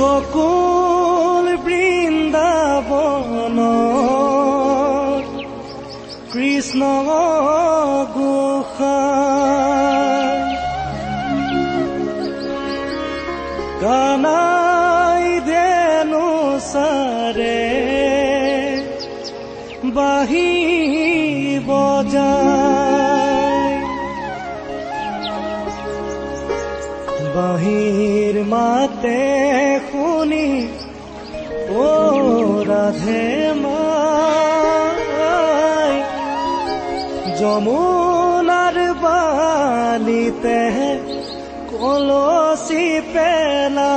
গকুল বৃন্দাবন কৃষ্ণ গোসাই কানাই ধেনু সাৰে বাঁহী বজায় বাঁহীৰ মাতে শুনি ও ৰাধে মাই যমুনাৰ বালিতে কলচি পেলা